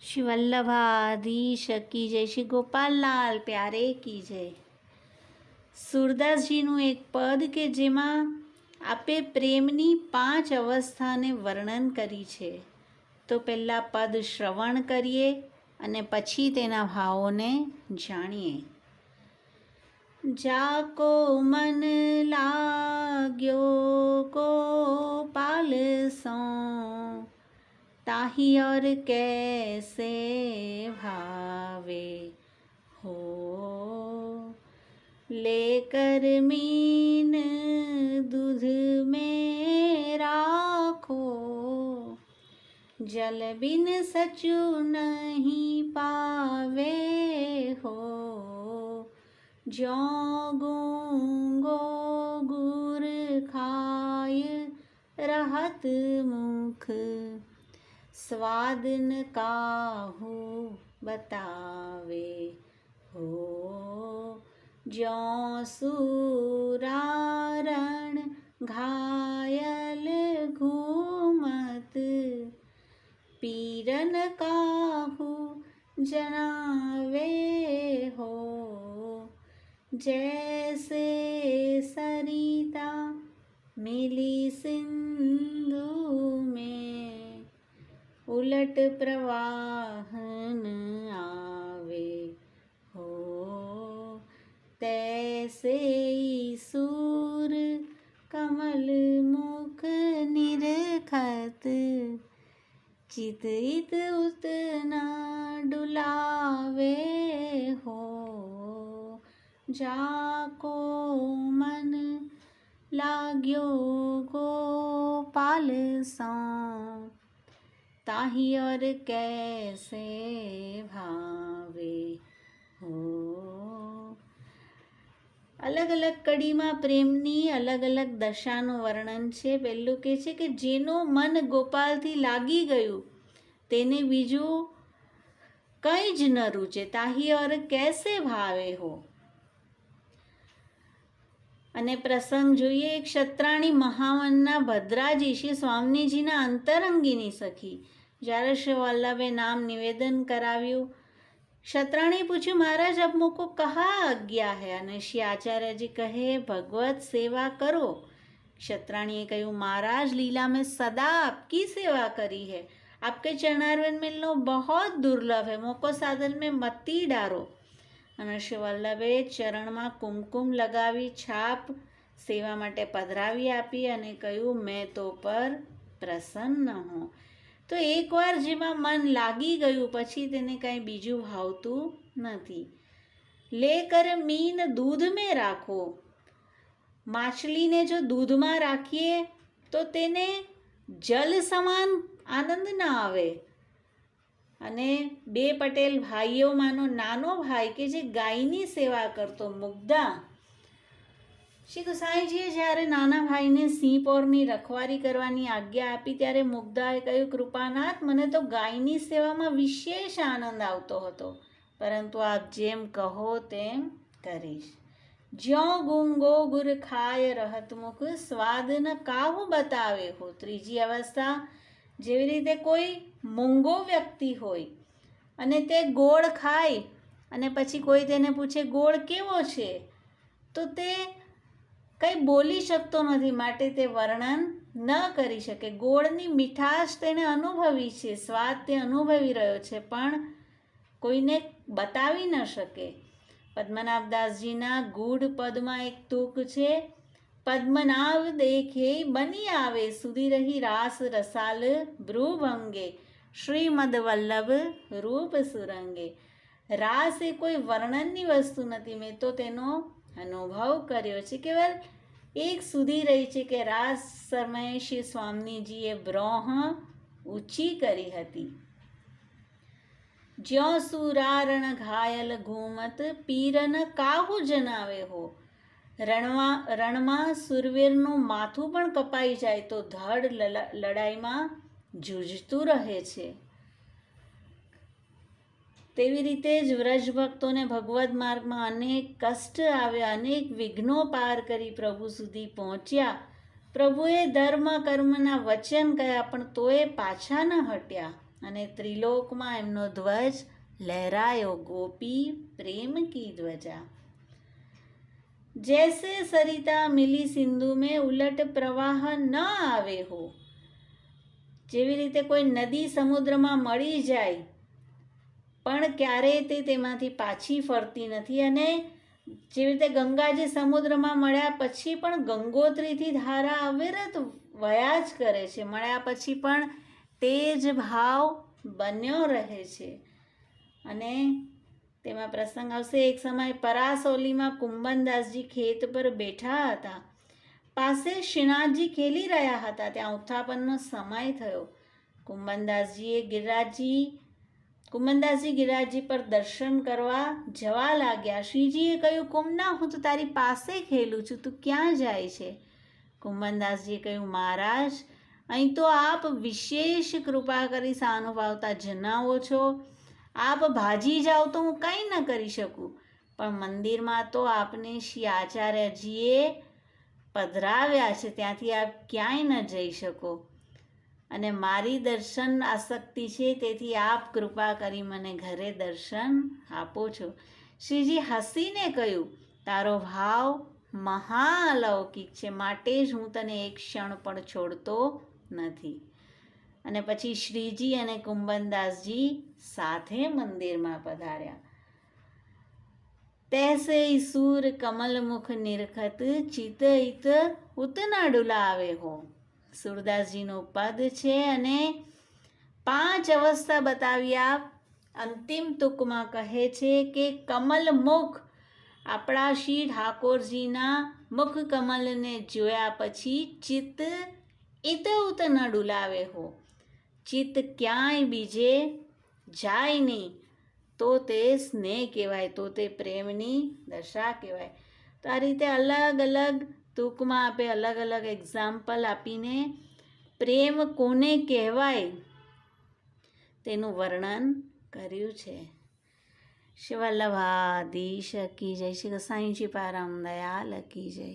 श्री वल्लभाधीश की जय, श्री गोपाललाल प्यारे की जय। સુરદાસજીનું એક પદ કે જેમાં આપે પ્રેમની 5 અવસ્થાને વર્ણન કરી છે, તો પહેલાં પદ શ્રવણ કરીએ અને પછી તેના ભાવોને જાણીએ। જાકો મન લાગ્યો ગોપાલ સો, ताही और कैसे भावे हो, लेकर मीन दूध में राखो, जल बिन सचु नहीं पावे हो, जो गूंगो गुर खाय रहत मुख, स्वाद न काहू बतावे हो, ज्यों सूरारण घायल घूमत, पीरन काहू जनावे हो, जैसे सरिता मिली सिंधु में, उलट प्रवाहन आवे हो, तैसे सूर कमल मुख निरखत, चित इत उतना डुलावे हो, जाको मन लाग्यो गोपाल सो, ताही और कैसे भावे हो। अलग अलग कड़ीमां प्रेमनी अलग अलग दशाનું વર્ણન છે। પહેલું કહે છે કે જેનું મન ગોપાલથી લાગી ગયું તેને બીજું કંઈ જ ન રૂચે, તાહી और कैसे भावे हो। અને પ્રસંગ જોઈએ। એક ક્ષત્રાણી મહાવનના ભદ્રાજી શ્રી સ્વામીજીના અંતરંગીની સખી જ્યારે શ્રી વલ્લભે નામ નિવેદન કરાવ્યું, ક્ષત્રાણી પૂછ્યું, महाराज अब मुको कहा आज्ञा है? અને શ્રી આચાર્યજી કહે, भगवत सेवा करो। ક્ષત્રાણીએ કહ્યું, महाराज लीला में सदा आपकी सेवा करी है, आपके चरणारविंद मिलना बहुत दुर्लभ है, मोको साधन में मती डारो। અને શ્રી વલ્લભે ચરણમાં કુમકુમ લગાવી છાપ સેવા માટે પધરાવી આપી અને કહ્યું, મેં તો પર પ્રસન્ન હું। તો એકવાર જેમાં મન લાગી ગયું પછી તેને કાંઈ બીજું ભાવતું નથી। લેકર મીન દૂધ મેં રાખો, માછલીને જો દૂધમાં રાખીએ તો તેને જલ સમાન આનંદ ના આવે। અને બે પટેલ ભાઈઓમાંનો નાનો ભાઈ કે જે ગાયની સેવા કરતો મુગ્ધા, શ્રી ગુસાઈજીએ જ્યારે નાના ભાઈને સિંહ પોરની રખવારી કરવાની આજ્ઞા આપી ત્યારે મુગ્ધાએ કહ્યું, કૃપાનાથ મને તો ગાયની સેવામાં વિશેષ આનંદ આવતો હતો, પરંતુ આપ જેમ કહો તેમ કરીશ। જ્યો ગુંગો ગુર ખાય રહત મુખ, સ્વાદ ન કાહુ બતાવે હો। ત્રીજી અવસ્થા, જેવી રીતે કોઈ મૂંગો વ્યક્તિ હોય અને તે ગોળ ખાય અને પછી કોઈ તેને પૂછે ગોળ કેવો છે, તો તે કંઈ બોલી શકતો નથી, માટે તે વર્ણન ન કરી શકે। ગોળની મીઠાશ તેણે અનુભવી છે, સ્વાદ તે અનુભવી રહ્યો છે, પણ કોઈને બતાવી ન શકે। પદ્મનાભદાસજીના ગૂઢ પદમાં એક તૂક છે, પદ્મનાભ દેખે બની આવે, સુધી રહી રાસ રસાલ ભ્રુભંગે, શ્રીમદ વલ્લભ રૂપ સુરંગે। રાસ એ કોઈ વર્ણનની વસ્તુ નથી, મેં તો તેનો અનુભવ કર્યો છે। કેવલ એક સુધી રહી છે કે રાસ સમયે શ્રી સ્વામીજીએ બ્રોહ ઊંચી કરી હતી। જ્યો સુરારણ ઘાયલ ઘૂમત, પીરન કાહુ જનાવે હો। રણમાં સુરવીરનું માથું પણ કપાઈ જાય તો ધડ લડાઈમાં જૂਝતું રહે છે। તેવી રીતે જ વ્રજ ભક્તોને ભગવદ માર્ગમાં અનેક કષ્ટ આવ્યા, અનેક વિઘ્નો પાર કરી પ્રભુ સુધી પહોંચ્યા। પ્રભુએ ધર્મ કર્મના વચન કહ્યા પણ તોય પાછા ન હટ્યા। અને ત્રિલોકમાં એમનો ધ્વજ લહેરાયો, ગોપી પ્રેમ કી ધ્વજા. જૈસે સરિતા મિલી સિંધુ में ઉલટ પ્રવાહ ન આવે હો. જેવી રીતે કોઈ નદી સમુદ્રમાં મળી જાય પણ ક્યારેય તે તેમાંથી પાછી ફરતી નથી, અને જેવી રીતે ગંગાજી સમુદ્રમાં મળ્યા પછી પણ ગંગોત્રીથી ધારા અવિરત વયા જ કરે છે, મળ્યા પછી પણ તે જ ભાવ બન્યો રહે છે. અને તેમાં પ્રસંગ આવશે, એક સમય પરાસોલીમાં કુંભનદાસજી ખેત પર બેઠા હતા. પાસે શ્રીનાથજી ખેલી રહ્યા હતા. ત્યાં ઉત્થાપનનો સમય થયો. કુંભનદાસજી ગિરિરાજજી પર દર્શન કરવા જવા લાગ્યા. શ્રીજીએ કહ્યું, કુંભના, હું તો તારી પાસે ખેલું છું, તું ક્યાં જાય છે? કુંભનદાસજીએ કહ્યું, મહારાજ, અહીં તો આપ વિશેષ કૃપા કરી સાનુભાવતા જણાવો છો. આપ ભાજી જાઓ તો હું કંઈ ન કરી શકું, પણ મંદિરમાં તો આપને શ્રી આચાર્યજીએ પધરાવ્યા છે, ત્યાંથી આપ ક્યાંય ન જઈ શકો, અને મારી દર્શન આસક્તિ છે, તેથી આપ કૃપા કરી મને ઘરે દર્શન આપો છો. શ્રીજી હસીને કહ્યું, તારો ભાવ મહાઅલૌકિક છે, માટે જ હું તને એક ક્ષણ પણ છોડતો નથી. અને પછી શ્રીજી અને કુંભનદાસજી સાથે મંદિરમાં પધાર્યા. તૈસે સૂર કમલ મુખ નિરખત ચિત ઇત ઉતના ડુલાવે હો. સુરદાસજીનું પદ છે, અને 5 અવસ્થા બતાવ્યા. અંતિમ તુકમાં કહે છે કે કમલ મુખ, આપણા શ્રી ઠાકોરજીના મુખ કમલને જોયા પછી ચિત્ત ઇત ઉત ન ડુલાવે હો. ચિત્ત ક્યાંય બીજે જાય નહીં, તો તે સ્નેહ કહેવાય, તો તે પ્રેમની દશા કહેવાય. તો આ રીતે અલગ અલગ ટૂંકમાં આપે અલગ અલગ એક્ઝામ્પલ આપીને પ્રેમ કોને કહેવાય તેનું વર્ણન કર્યું છે. શિવ વલ્લભાધીશ કી જય. શ્રી ગસાઈજી પારમ દયાલ કી જય.